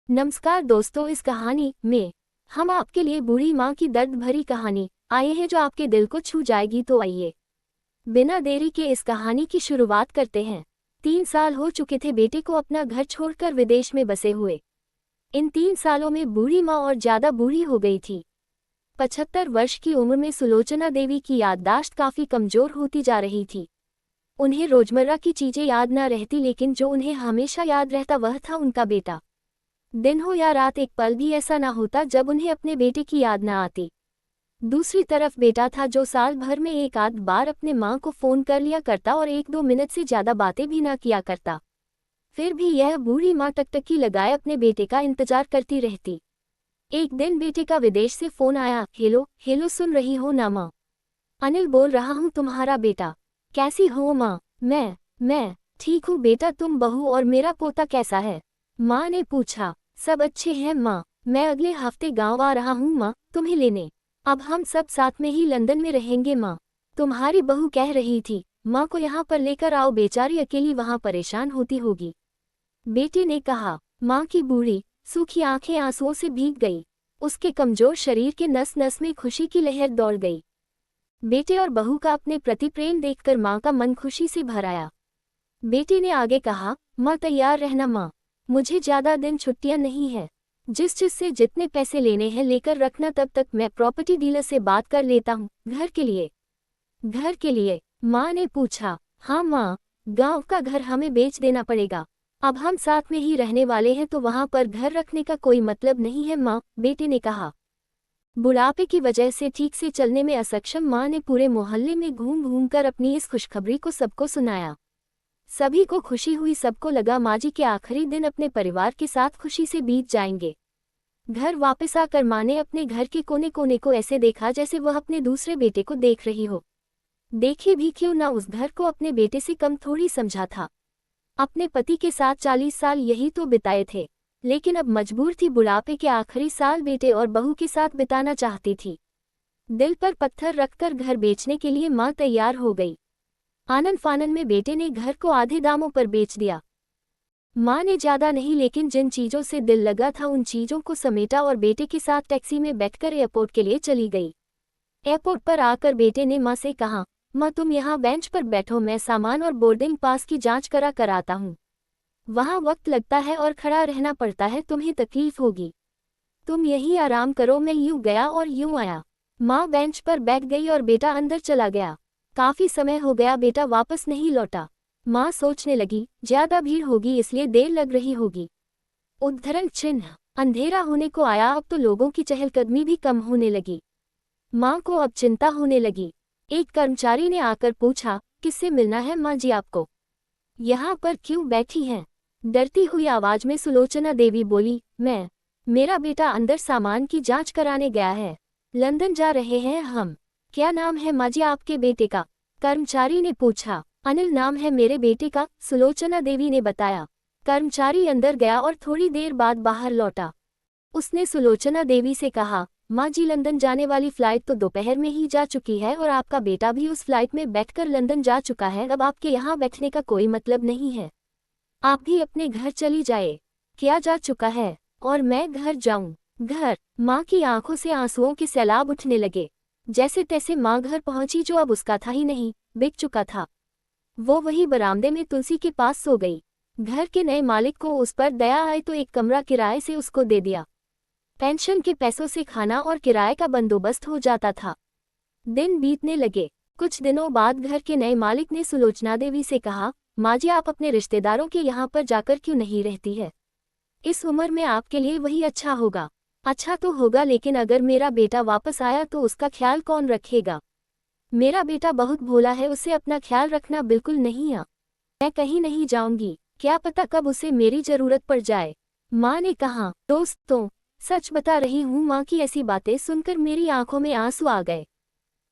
नमस्कार दोस्तों, इस कहानी में हम आपके लिए बूढ़ी माँ की दर्द भरी कहानी आए हैं जो आपके दिल को छू जाएगी। तो आइए बिना देरी के इस कहानी की शुरुआत करते हैं। 3 साल हो चुके थे बेटे को अपना घर छोड़कर विदेश में बसे हुए। इन 3 सालों में बूढ़ी माँ और ज्यादा बूढ़ी हो गई थी। 75 वर्ष की उम्र में सुलोचना देवी की याददाश्त काफी कमजोर होती जा रही थी। उन्हें रोजमर्रा की चीजें याद न रहती, लेकिन जो उन्हें हमेशा याद रहता वह था उनका बेटा। दिन हो या रात, एक पल भी ऐसा ना होता जब उन्हें अपने बेटे की याद ना आती। दूसरी तरफ बेटा था जो साल भर में एक आध बार अपने माँ को फोन कर लिया करता और 1-2 मिनट से ज्यादा बातें भी ना किया करता। फिर भी यह बूढ़ी माँ टकटकी लगाए अपने बेटे का इंतजार करती रहती। एक दिन बेटे का विदेश से फोन आया। हेलो हेलो, सुन रही हो ना माँ? अनिल बोल रहा हूँ, तुम्हारा बेटा। कैसी हो माँ? मैं ठीक हूँ बेटा, तुम बहू और मेरा पोता कैसा है? माँ ने पूछा। सब अच्छे हैं माँ, मैं अगले हफ्ते गांव आ रहा हूँ माँ, तुम्हें लेने। अब हम सब साथ में ही लंदन में रहेंगे माँ। तुम्हारी बहू कह रही थी माँ को यहाँ पर लेकर आओ, बेचारी अकेली वहाँ परेशान होती होगी। बेटे ने कहा। माँ की बूढ़ी सूखी आंखें आंसुओं से भीग गई। उसके कमजोर शरीर के नस नस में खुशी की लहर दौड़ गई। बेटे और बहू का अपने प्रति प्रेम देखकर माँ का मन खुशी से भर आया। बेटे ने आगे कहा, माँ तैयार रहना माँ, मुझे ज्यादा दिन छुट्टियां नहीं है। जिस चीज से जितने पैसे लेने हैं लेकर रखना, तब तक मैं प्रॉपर्टी डीलर से बात कर लेता हूँ। घर के लिए? घर के लिए? माँ ने पूछा। हाँ माँ, गांव का घर हमें बेच देना पड़ेगा। अब हम साथ में ही रहने वाले हैं तो वहां पर घर रखने का कोई मतलब नहीं है माँ, बेटे ने कहा। बुढ़ापे की वजह से ठीक से चलने में असक्षम माँ ने पूरे मोहल्ले में घूम घूम कर अपनी इस खुशखबरी को सबको सुनाया। सभी को खुशी हुई, सबको लगा माँ जी के आखिरी दिन अपने परिवार के साथ खुशी से बीत जाएंगे। घर वापस आकर माँ ने अपने घर के कोने कोने को ऐसे देखा जैसे वह अपने दूसरे बेटे को देख रही हो। देखे भी क्यों ना, उस घर को अपने बेटे से कम थोड़ी समझा था। अपने पति के साथ 40 साल यही तो बिताए थे, लेकिन अब मजबूर थी बुढ़ापे के आखिरी साल बेटे और बहू के साथ बिताना चाहती थी। दिल पर पत्थर रखकर घर बेचने के लिए माँ तैयार हो गई। आनन फानन में बेटे ने घर को आधे दामों पर बेच दिया। माँ ने ज्यादा नहीं, लेकिन जिन चीजों से दिल लगा था उन चीजों को समेटा और बेटे के साथ टैक्सी में बैठकर एयरपोर्ट के लिए चली गई। एयरपोर्ट पर आकर बेटे ने माँ से कहा, माँ तुम यहाँ बेंच पर बैठो, मैं सामान और बोर्डिंग पास की जांच करा कर आता हूँ। वहाँ वक्त लगता है और खड़ा रहना पड़ता है, तुम्हें तकलीफ होगी। तुम यहीं आराम करो। मैं यूं गया और यूं आया। माँ बेंच पर बैठ गई और बेटा अंदर चला गया। काफी समय हो गया, बेटा वापस नहीं लौटा। माँ सोचने लगी, ज्यादा भीड़ होगी इसलिए देर लग रही होगी। उद्धरण चिन्ह। अंधेरा होने को आया, अब तो लोगों की चहलकदमी भी कम होने लगी। माँ को अब चिंता होने लगी। एक कर्मचारी ने आकर पूछा, किससे मिलना है माँ जी आपको? यहाँ पर क्यों बैठी हैं? डरती हुई आवाज में सुलोचना देवी बोली, मेरा बेटा अंदर सामान की जांच कराने गया है। लंदन जा रहे हैं हम। क्या नाम है माँ जी आपके बेटे का? कर्मचारी ने पूछा। अनिल नाम है मेरे बेटे का, सुलोचना देवी ने बताया। कर्मचारी अंदर गया और थोड़ी देर बाद बाहर लौटा। उसने सुलोचना देवी से कहा, माँ जी लंदन जाने वाली फ्लाइट तो दोपहर में ही जा चुकी है और आपका बेटा भी उस फ्लाइट में बैठकर लंदन जा चुका है। अब आपके यहाँ बैठने का कोई मतलब नहीं है। आप भी अपने घर चली जाए। क्या जा चुका है? और मैं घर जाऊं? घर? माँ की आंखों से आंसुओं के सैलाब उठने लगे। जैसे तैसे माँ घर पहुंची, जो अब उसका था ही नहीं, बिक चुका था। वो वही बरामदे में तुलसी के पास सो गई। घर के नए मालिक को उस पर दया आई तो एक कमरा किराए से उसको दे दिया। पेंशन के पैसों से खाना और किराए का बंदोबस्त हो जाता था। दिन बीतने लगे। कुछ दिनों बाद घर के नए मालिक ने सुलोचना देवी से कहा, माँ जी आप अपने रिश्तेदारों के यहाँ पर जाकर क्यों नहीं रहती है? इस उम्र में आपके लिए वही अच्छा होगा। अच्छा तो होगा, लेकिन अगर मेरा बेटा वापस आया तो उसका ख्याल कौन रखेगा? मेरा बेटा बहुत भोला है, उसे अपना ख्याल रखना बिल्कुल नहीं आ। मैं कहीं नहीं जाऊंगी, क्या पता कब उसे मेरी जरूरत पड़ जाए। माँ ने कहा। दोस्तों, सच बता रही हूँ, माँ की ऐसी बातें सुनकर मेरी आंखों में आंसू आ गए।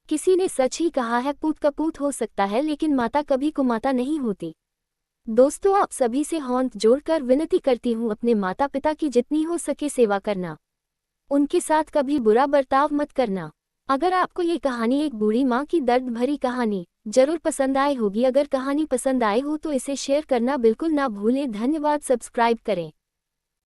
किसी ने सच ही कहा है, पूत कपूत हो सकता है लेकिन माता कभी कुमाता नहीं होती। दोस्तों, आप सभी से हाथ जोड़कर विनती करती हूँ, अपने माता पिता की जितनी हो सके सेवा करना। उनके साथ कभी बुरा बर्ताव मत करना। अगर आपको ये कहानी, एक बूढ़ी माँ की दर्द भरी कहानी, जरूर पसंद आई होगी। अगर कहानी पसंद आई हो तो इसे शेयर करना बिल्कुल ना भूलें। धन्यवाद। सब्सक्राइब करें।